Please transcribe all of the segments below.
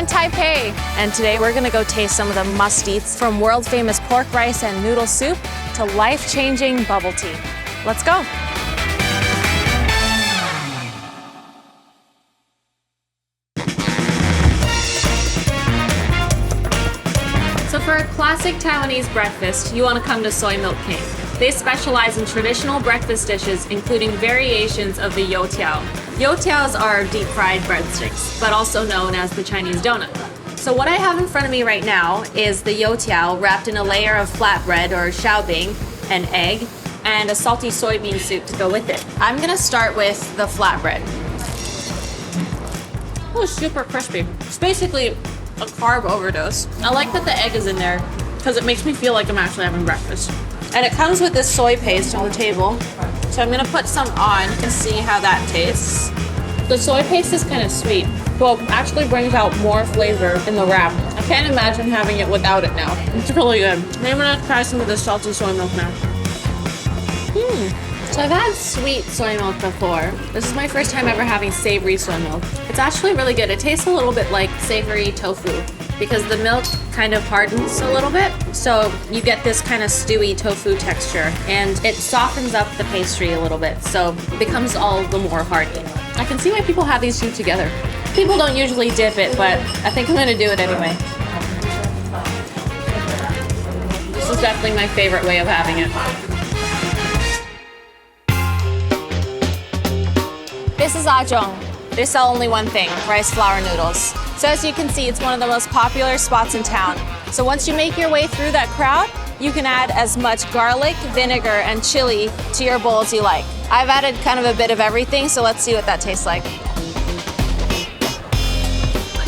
in Taipei, and today we're gonna go taste some of the must-eats from world-famous pork rice and noodle soup to life-changing bubble tea. Let's go. So for a classic Taiwanese breakfast, you want to come to Soy Milk King. They specialize in traditional breakfast dishes, including variations of the youtiao. Youtiaos are deep-fried breadsticks, but also known as the Chinese donut. So what I have in front of me right now is the youtiao wrapped in a layer of flatbread or xiaobing, an egg, and a salty soybean soup to go with it. I'm gonna start with the flatbread. Oh, super crispy. It's basically a carb overdose. I like that the egg is in there because it makes me feel like I'm actually having breakfast. And it comes with this soy paste on the table. So I'm gonna put some on and see how that tastes. The soy paste is kind of sweet, so it actually brings out more flavor in the wrap. I can't imagine having it without it now. It's really good. I'm gonna try some of the salty soy milk now. So I've had sweet soy milk before. This is my first time ever having savory soy milk. It's actually really good. It tastes a little bit like savory tofu because the milk kind of hardens a little bit. So you get this kind of stewy tofu texture and it softens up the pastry a little bit. So it becomes all the more hearty. I can see why people have these two together. People don't usually dip it, but I think I'm gonna do it anyway. This is definitely my favorite way of having it. This is Ay-Chung. They sell only one thing, rice flour noodles. So as you can see, it's one of the most popular spots in town. So once you make your way through that crowd, you can add as much garlic, vinegar, and chili to your bowl as you like. I've added kind of a bit of everything, so let's see what that tastes like.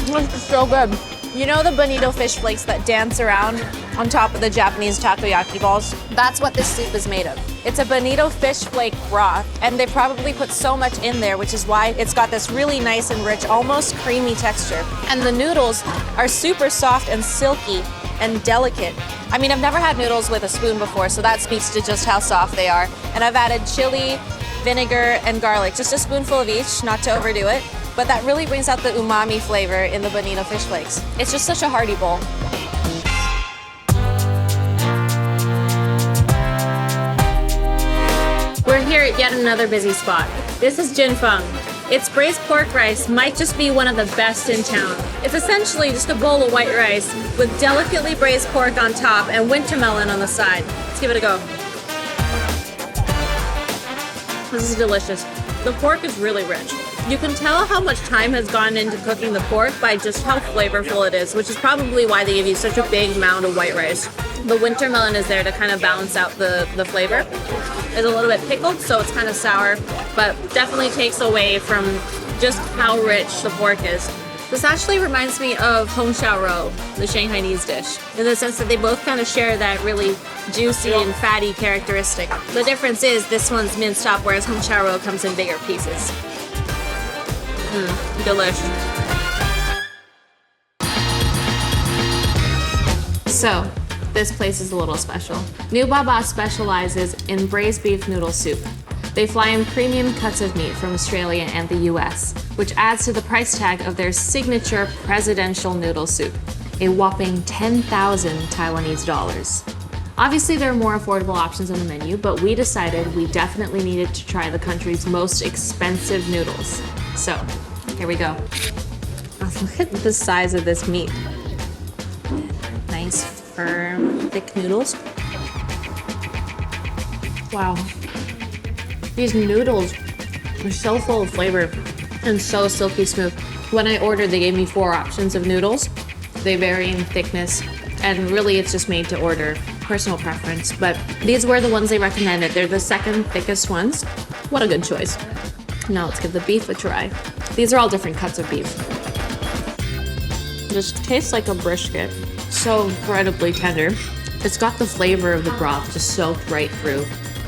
This is so good. You know the bonito fish flakes that dance around on top of the Japanese takoyaki balls? That's what this soup is made of. It's a bonito fish flake broth, and they probably put so much in there, which is why it's got this really nice and rich, almost creamy texture. And the noodles are super soft and silky and delicate. I mean, I've never had noodles with a spoon before, so that speaks to just how soft they are. And I've added chili, vinegar, and garlic, just a spoonful of each, not to overdo it. But that really brings out the umami flavor in the bonito fish flakes. It's just such a hearty bowl. We're here at yet another busy spot. This is Feng. Its braised pork rice might just be one of the best in town. It's essentially just a bowl of white rice with delicately braised pork on top and winter melon on the side. Let's give it a go. This is delicious. The pork is really rich. You can tell how much time has gone into cooking the pork by just how flavorful it is, which is probably why they give you such a big mound of white rice. The winter melon is there to kind of balance out the flavor. It's a little bit pickled, so it's kind of sour, but definitely takes away from just how rich the pork is. This actually reminds me of Hong Xiao Rou, the Shanghainese dish, in the sense that they both kind of share that really juicy and fatty characteristic. The difference is this one's minced up, whereas Hong Xiao Rou comes in bigger pieces. Delicious. So, this place is a little special. New Baba specializes in braised beef noodle soup. They fly in premium cuts of meat from Australia and the US, which adds to the price tag of their signature presidential noodle soup, a whopping 10,000 Taiwanese dollars. Obviously, there are more affordable options on the menu, but we decided we definitely needed to try the country's most expensive noodles. So, here we go. Oh, look at the size of this meat. Nice, firm, thick noodles. Wow. These noodles are so full of flavor and so silky smooth. When I ordered, they gave me 4 options of noodles. They vary in thickness, and really it's just made to order, personal preference. But these were the ones they recommended. They're the second thickest ones. What a good choice. Now let's give the beef a try. These are all different cuts of beef. Just tastes like a brisket. So incredibly tender. It's got the flavor of the broth just soaked right through.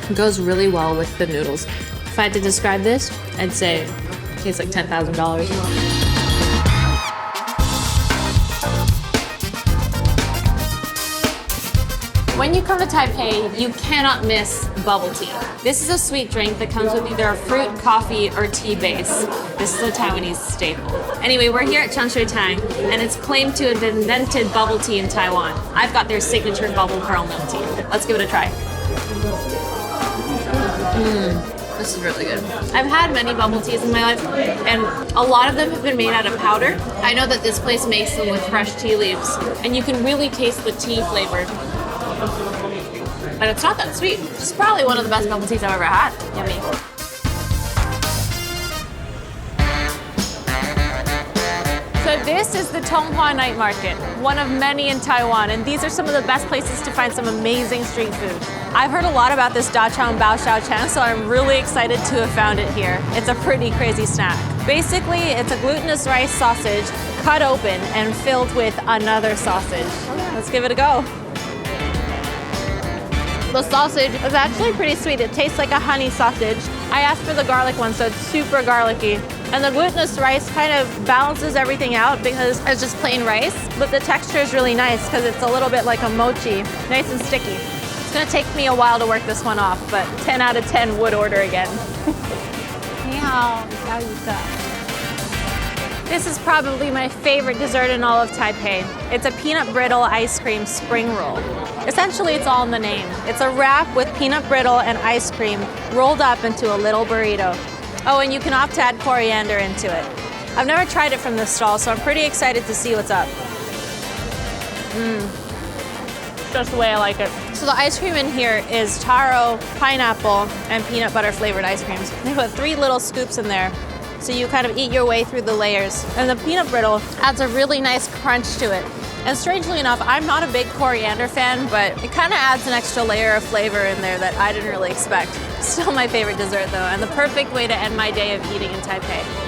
It goes really well with the noodles. If I had to describe this, I'd say it tastes like $10,000. When you come to Taipei, you cannot miss bubble tea. This is a sweet drink that comes with either a fruit, coffee, or tea base. This is a Taiwanese staple. Anyway, we're here at Shui Tang, and it's claimed to have invented bubble tea in Taiwan. I've got their signature bubble pearl milk tea. Let's give it a try. This is really good. I've had many bubble teas in my life, and a lot of them have been made out of powder. I know that this place makes them with fresh tea leaves, and you can really taste the tea flavor. But it's not that sweet. It's probably one of the best bubble teas I've ever had. Yummy. So this is the Tonghua Night Market, one of many in Taiwan, and these are some of the best places to find some amazing street food. I've heard a lot about this Da Chang Bao Xiao Chan, so I'm really excited to have found it here. It's a pretty crazy snack. Basically, it's a glutinous rice sausage cut open and filled with another sausage. Let's give it a go. The sausage is actually pretty sweet. It tastes like a honey sausage. I asked for the garlic one, so it's super garlicky. And the glutinous rice kind of balances everything out because it's just plain rice, but the texture is really nice because it's a little bit like a mochi, nice and sticky. It's gonna take me a while to work this one off, but 10 out of 10 would order again. This is probably my favorite dessert in all of Taipei. It's a peanut brittle ice cream spring roll. Essentially, it's all in the name. It's a wrap with peanut brittle and ice cream rolled up into a little burrito. Oh, and you can opt to add coriander into it. I've never tried it from this stall, so I'm pretty excited to see what's up. Just the way I like it. So the ice cream in here is taro, pineapple, and peanut butter flavored ice creams. They put 3 little scoops in there, so you kind of eat your way through the layers. And the peanut brittle adds a really nice crunch to it. And strangely enough, I'm not a big coriander fan, but it kind of adds an extra layer of flavor in there that I didn't really expect. Still my favorite dessert though, and the perfect way to end my day of eating in Taipei.